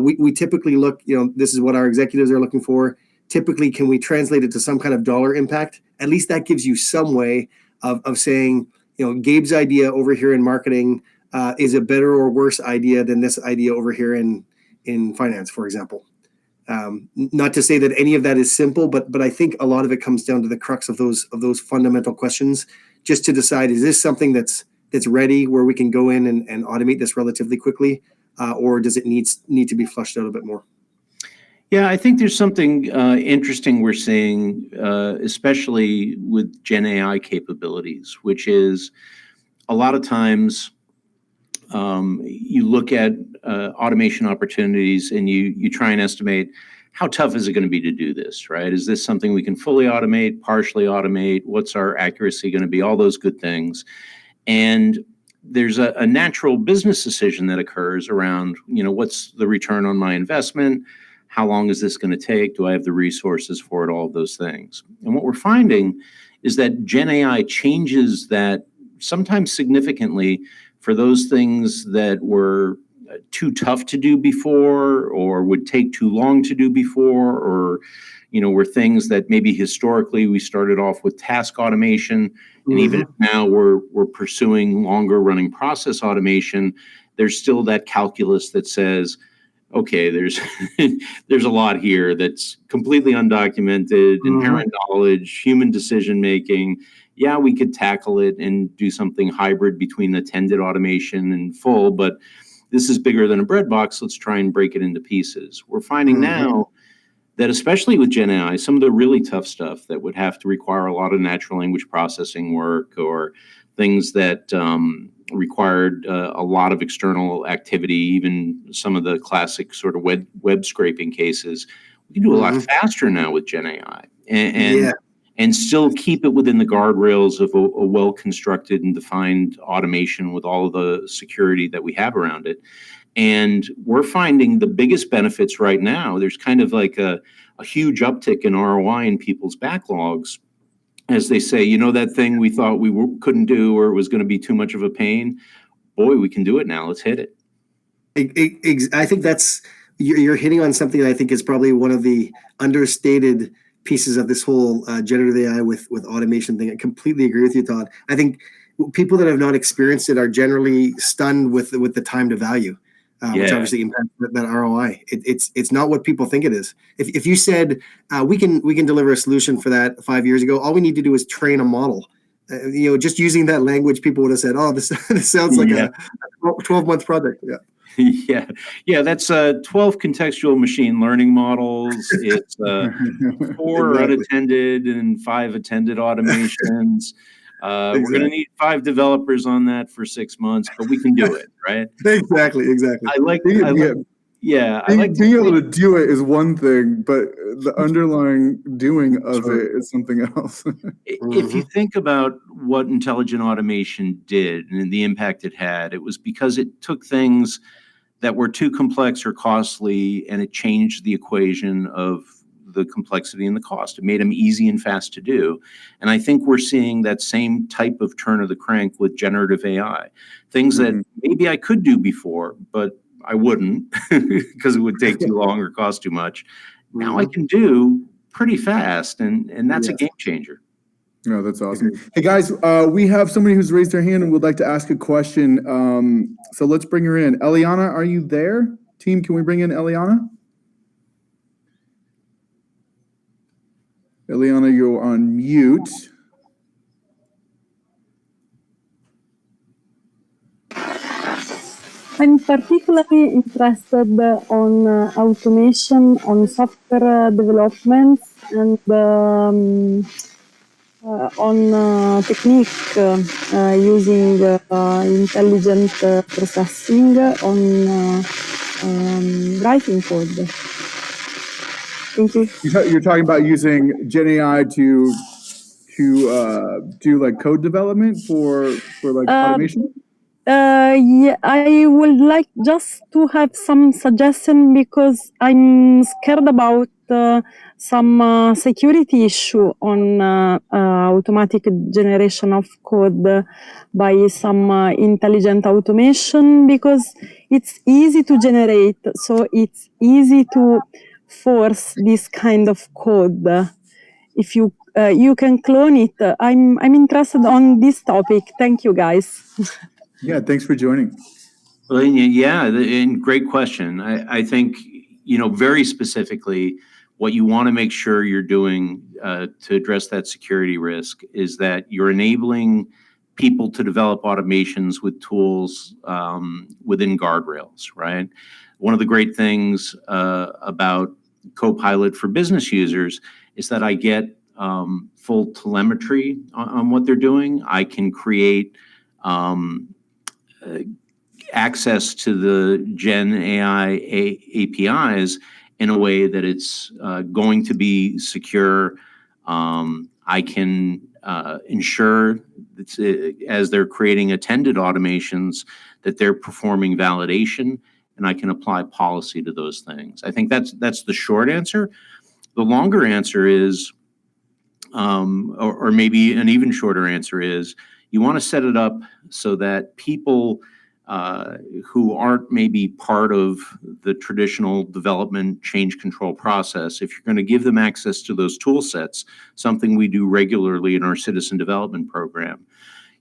B: we typically look, this is what our executives are looking for. Typically, can we translate it to some kind of dollar impact? At least that gives you some way of saying, Gabe's idea over here in marketing is a better or worse idea than this idea over here in finance, for example. Not to say that any of that is simple, but I think a lot of it comes down to the crux of those fundamental questions, just to decide, is this something that's ready where we can go in and automate this relatively quickly, or does it need to be flushed out a bit more?
C: Yeah, I think there's something interesting we're seeing, especially with Gen AI capabilities, which is a lot of times you look at automation opportunities and you try and estimate how tough is it going to be to do this, right? Is this something we can fully automate, partially automate? What's our accuracy going to be? All those good things. And there's a natural business decision that occurs around, what's the return on my investment? How long is this going to take? Do I have the resources for it? All of those things. And what we're finding is that Gen AI changes that sometimes significantly for those things that were too tough to do before, or would take too long to do before, or were things that maybe historically we started off with task automation, and even if now we're pursuing longer running process automation, there's still that calculus that says, okay, there's a lot here that's completely undocumented, inherent knowledge, human decision making. Yeah, we could tackle it and do something hybrid between attended automation and full, but this is bigger than a bread box. Let's try and break it into pieces. We're finding now that, especially with Gen AI, some of the really tough stuff that would have to require a lot of natural language processing work, or things that required a lot of external activity, even some of the classic sort of web scraping cases, we can do a lot faster now with Gen AI, and still keep it within the guardrails of a well-constructed and defined automation with all of the security that we have around it. And we're finding the biggest benefits right now. There's kind of like a huge uptick in ROI in people's backlogs, as they say, that thing we thought we couldn't do, or it was going to be too much of a pain. Boy, we can do it now. Let's hit it.
B: I think you're hitting on something that I think is probably one of the understated pieces of this whole generative AI with automation thing. I completely agree with you, Todd. I think people that have not experienced it are generally stunned with the time to value, which obviously impacts that ROI. It's not what people think it is. If you said we can deliver a solution for that 5 years ago, all we need to do is train a model. Just using that language, people would have said, "Oh, this sounds like a 12-month project."
C: Yeah. That's 12 contextual machine learning models. It's 4 unattended and 5 attended automations. We're going to need 5 developers on that for 6 months, but we can do it, right?
B: Exactly.
A: Being able to do it is one thing, but the underlying doing of it is something else.
C: If you think about what intelligent automation did and the impact it had, it was because it took things that were too complex or costly, and it changed the equation of the complexity and the cost. It made them easy and fast to do. And I think we're seeing that same type of turn of the crank with generative AI. Things that maybe I could do before, but I wouldn't because it would take too long or cost too much. Now I can do pretty fast, and that's a
B: Yes.
C: game changer.
A: No, that's awesome. Hey guys, we have somebody who's raised their hand and would like to ask a question. So let's bring her in. Eliana, are you there? Team, can we bring in Eliana? Eliana, you're on mute.
D: I'm particularly interested on automation, on software development, and on technique using intelligent processing on writing code. Thank you.
A: You're talking about using Gen AI to do like code development for like automation?
D: Yeah, I would like just to have some suggestion because I'm scared about some security issue on automatic generation of code by some intelligent automation because it's easy to generate, so it's easy to force this kind of code. If you can clone it, I'm interested on this topic. Thank you, guys.
A: Yeah, thanks for joining.
C: Well, yeah, and great question. I think, very specifically, what you want to make sure you're doing to address that security risk is that you're enabling people to develop automations with tools within guardrails, right? One of the great things about Copilot for business users is that I get full telemetry on what they're doing. I can create access to the Gen AI APIs in a way that it's going to be secure. I can ensure that as they're creating attended automations that they're performing validation, and I can apply policy to those things. I think that's the short answer. The longer answer is, or maybe an even shorter answer is, you want to set it up so that people who aren't maybe part of the traditional development change control process, if you're going to give them access to those tool sets, something we do regularly in our citizen development program,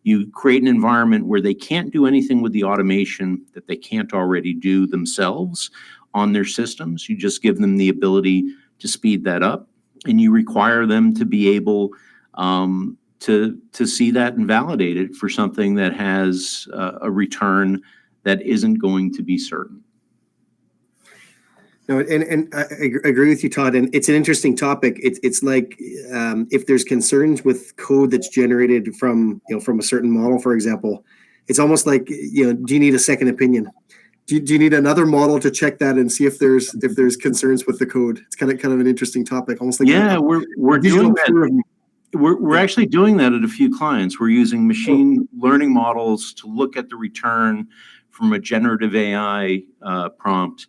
C: you create an environment where they can't do anything with the automation that they can't already do themselves on their systems. You just give them the ability to speed that up, and you require them to be able to see that and validate it for something that has a return that isn't going to be certain.
B: No, and I agree with you, Todd. And it's an interesting topic. It's like if there's concerns with code that's generated from a certain model, for example, it's almost like do you need a second opinion? Do you need another model to check that and see if there's concerns with the code? It's kind of an interesting topic, almost like
C: we're doing that. We're actually doing that at a few clients. We're using machine learning models to look at the return from a generative AI prompt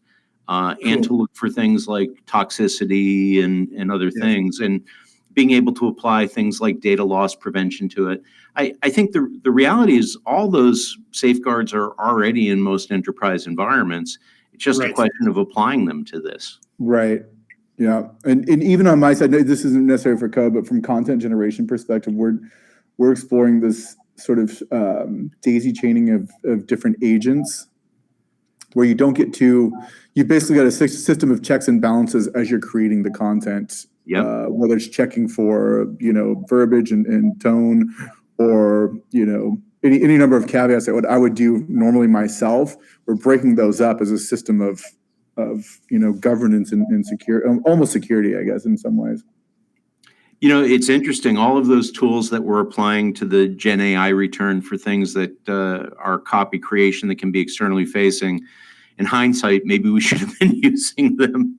C: and to look for things like toxicity and other things, and being able to apply things like data loss prevention to it. I think the reality is all those safeguards are already in most enterprise environments. It's just a question of applying them to this.
A: Right. Yeah. And even on my side, this isn't necessarily for code, but from content generation perspective, we're exploring this sort of daisy chaining of different agents where you don't get you basically got a system of checks and balances as you're creating the content.
C: Yep.
A: Whether it's checking for, verbiage and tone, or, any number of caveats that I would do normally myself. We're breaking those up as a system of governance and security, almost security, I guess, in some ways.
C: It's interesting. All of those tools that we're applying to the Gen AI return for things that are copy creation that can be externally facing, in hindsight, maybe we should have been using them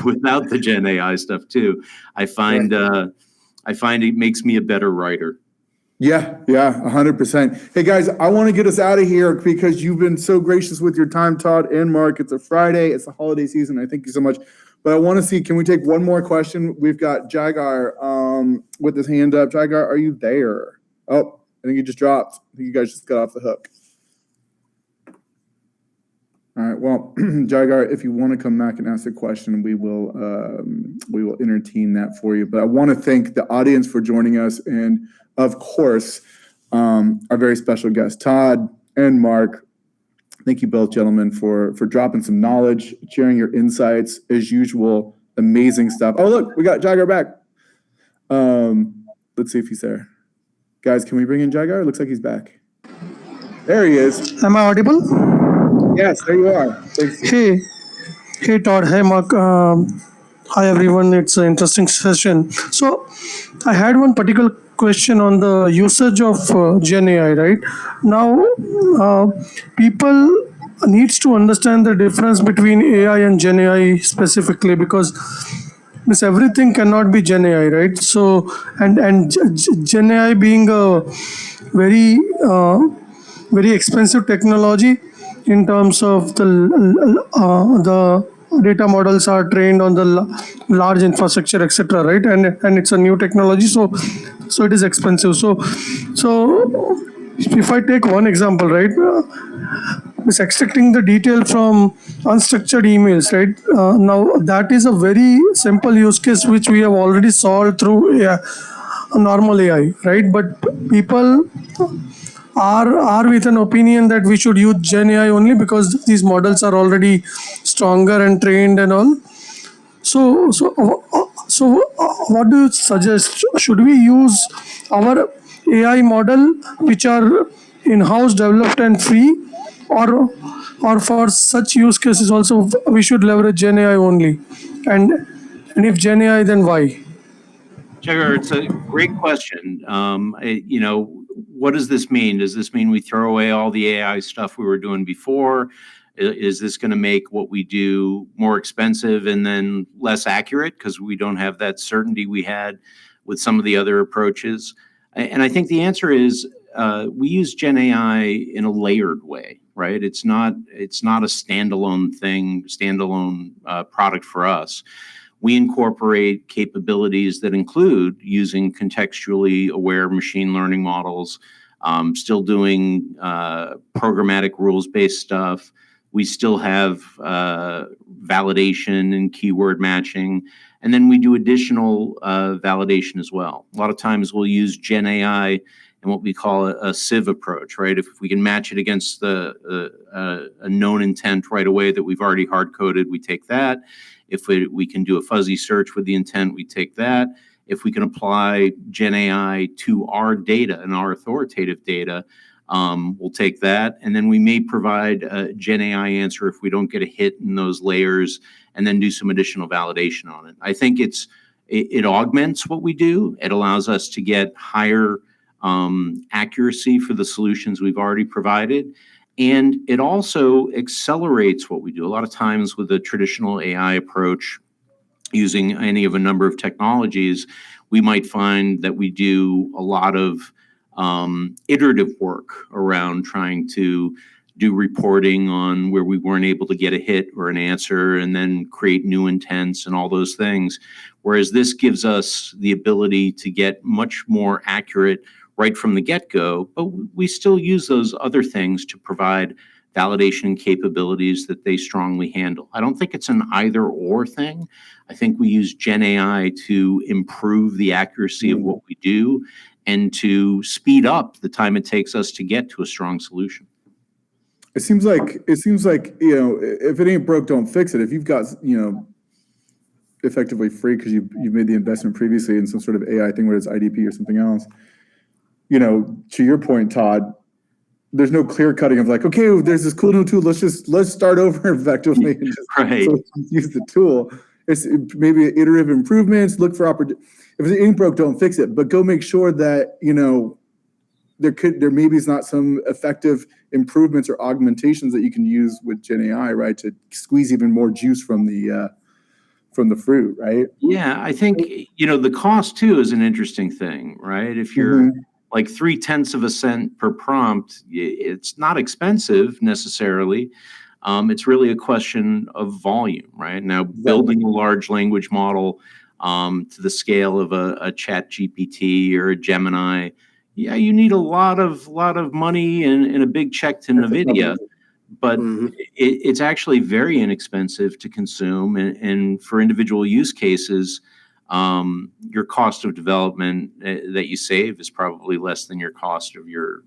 C: without the Gen AI stuff too. I find it makes me a better writer.
A: Yeah, 100%. Hey guys, I want to get us out of here because you've been so gracious with your time, Todd and Mark. It's a Friday, it's the holiday season. I thank you so much. But I want to see, can we take one more question? We've got Jagar with his hand up. Jagar, are you there? Oh, I think you just dropped. I think you guys just got off the hook. All right. Well, Jagar, if you want to come back and ask a question, we will entertain that for you. But I want to thank the audience for joining us, and of course, our very special guests, Todd and Mark. Thank you both, gentlemen, for dropping some knowledge, sharing your insights as usual. Amazing stuff. Oh, look, we got Jagar back. Let's see if he's there. Guys, can we bring in Jagar? Looks like he's back. There he is.
E: Am I audible?
A: Yes, there you are. Thanks.
E: Hey, Todd. Hey, Mark. Hi, everyone. It's an interesting session. So, I had one particular question on the usage of Gen AI. Right now, people needs to understand the difference between AI and Gen AI specifically, because everything cannot be Gen AI, right? So, and Gen AI being a very very expensive technology in terms of the data models are trained on the large infrastructure, etc., right? And it's a new technology, so it is expensive. So if I take one example, right, is extracting the detail from unstructured emails, right? Now that is a very simple use case which we have already solved through a normal AI, right? But people are with an opinion that we should use Gen AI only because these models are already stronger and trained and all. So, what do you suggest? Should we use our AI model, which are in-house developed and free, or for such use cases also we should leverage Gen AI only? And if Gen AI, then why?
C: Sugar, it's a great question. What does this mean? Does this mean we throw away all the AI stuff we were doing before? Is this going to make what we do more expensive and then less accurate because we don't have that certainty we had with some of the other approaches? And I think the answer is we use Gen AI in a layered way, right? It's not a standalone thing, product for us. We incorporate capabilities that include using contextually aware machine learning models, still doing programmatic rules-based stuff. We still have validation and keyword matching. And then we do additional validation as well. A lot of times we'll use Gen AI in what we call a sieve approach, right? If we can match it against a known intent right away that we've already hard-coded, we take that. If we can do a fuzzy search with the intent, we take that. If we can apply Gen AI to our data and our authoritative data, we'll take that. And then we may provide a Gen AI answer if we don't get a hit in those layers, and then do some additional validation on it. I think it augments what we do. It allows us to get higher accuracy for the solutions we've already provided. And it also accelerates what we do. A lot of times with a traditional AI approach, using any of a number of technologies, we might find that we do a lot of iterative work around trying to do reporting on where we weren't able to get a hit or an answer, and then create new intents and all those things. Whereas this gives us the ability to get much more accurate right from the get-go, but we still use those other things to provide validation capabilities that they strongly handle. I don't think it's an either-or thing. I think we use Gen AI to improve the accuracy of what we do and to speed up the time it takes us to get to a strong solution.
A: It seems like if it ain't broke, don't fix it. If you've got effectively free because you've made the investment previously in some sort of AI thing, whether it's IDP or something else. To your point, Todd, there's no clear cutting of like, okay, there's this cool new tool. Let's start over effectively and just
C: Right.
A: use the tool. It's maybe iterative improvements. Look for opportunity. If it ain't broke, don't fix it. But go make sure that there maybe is not some effective improvements or augmentations that you can use with Gen AI, right, to squeeze even more juice from the fruit, right?
C: Yeah, I think the cost too is an interesting thing, right? If you're like 0.3 cents per prompt, it's not expensive necessarily. It's really a question of volume, right? Now, building a large language model to the scale of a Chat GPT or a Gemini, yeah, you need a lot of money and a big check to NVIDIA. but
B: Mhm.
C: it's actually very inexpensive to consume, and for individual use cases, your cost of development that you save is probably less than your cost of your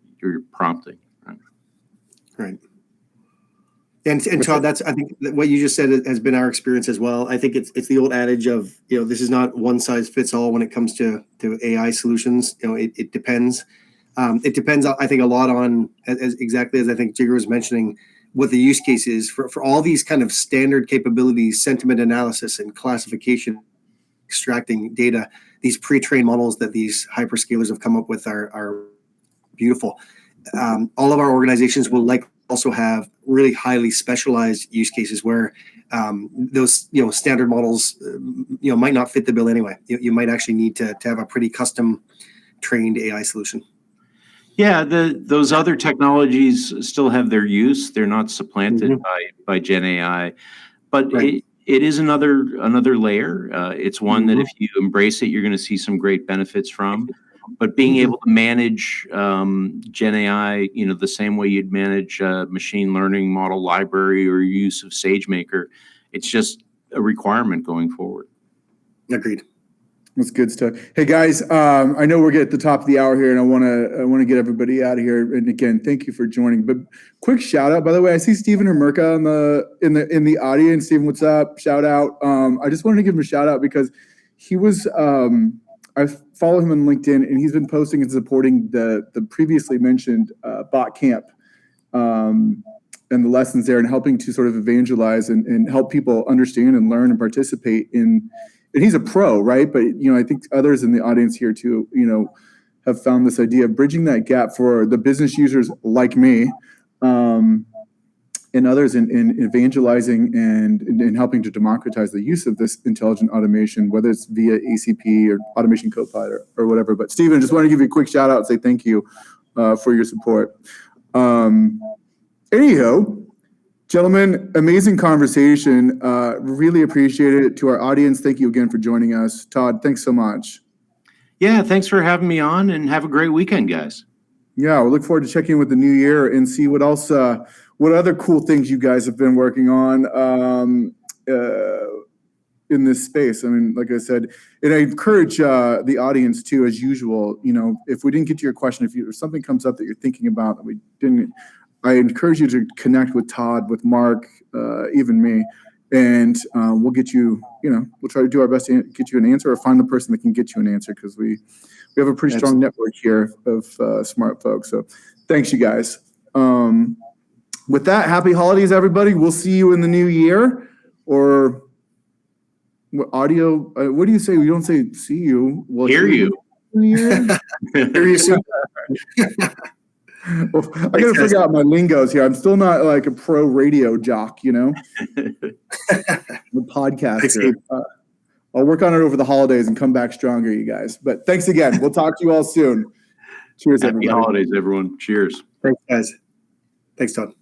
C: prompting. Right?
B: Right. And Todd, that's, I think that what you just said has been our experience as well. I think it's the old adage of, this is not one size fits all when it comes to AI solutions. It depends. It depends, I think, a lot on, as exactly as I think Jigger was mentioning, what the use case is for all these kind of standard capabilities, sentiment analysis and classification, extracting data. These pre-trained models that these hyperscalers have come up with are beautiful. All of our organizations will also have really highly specialized use cases where those standard models might not fit the bill anyway. You might actually need to have a pretty custom trained AI solution.
C: Yeah, those other technologies still have their use. They're not supplanted by Gen AI, but
B: Right.
C: it is another layer. It's one that if you embrace it, you're going to see some great benefits from. But being able to manage Gen AI, the same way you'd manage a machine learning model library or use of SageMaker, it's just a requirement going forward.
B: Agreed.
A: That's good stuff. Hey guys, I know we're getting at the top of the hour here, and I want to get everybody out of here. And again, thank you for joining. But quick shout out, by the way, I see Stephen Hermerka in the audience. Stephen, what's up? Shout out. I just wanted to give him a shout out because he was. I follow him on LinkedIn, and he's been posting and supporting the previously mentioned bot camp and the lessons there, and helping to sort of evangelize and help people understand and learn and participate in. And he's a pro, right? But I think others in the audience here too, have found this idea of bridging that gap for the business users like me, and others in evangelizing and in helping to democratize the use of this intelligent automation, whether it's via ACP or Automation Copilot or whatever. But Stephen, just want to give you a quick shout out and say thank you for your support. Anyhow, gentlemen, amazing conversation. Really appreciate it. To our audience, thank you again for joining us. Todd, thanks so much.
C: Yeah, thanks for having me on, and have a great weekend, guys.
A: Yeah, we'll look forward to checking in with the new year and see what else, what other cool things you guys have been working on in this space. I mean, like I said, and I encourage the audience too, as usual, if we didn't get to your question, if something comes up that you're thinking about that we didn't, I encourage you to connect with Todd, with Mark, even me, and we'll get you, we'll try to do our best to get you an answer or find the person that can get you an answer, because we have a pretty strong network here of smart folks. So thanks, you guys. With that, happy holidays, everybody. We'll see you in the new year. Or audio, what do you say? We don't say see you. We'll
C: hear you.
B: Hear you soon.
A: Well, I got to figure out my lingos here. I'm still not like a pro radio jock, the podcaster. I'll work on it over the holidays and come back stronger, you guys. But thanks again. We'll talk to you all soon. Cheers, everybody.
C: Happy holidays, everyone. Cheers.
B: Thanks, guys. Thanks, Todd.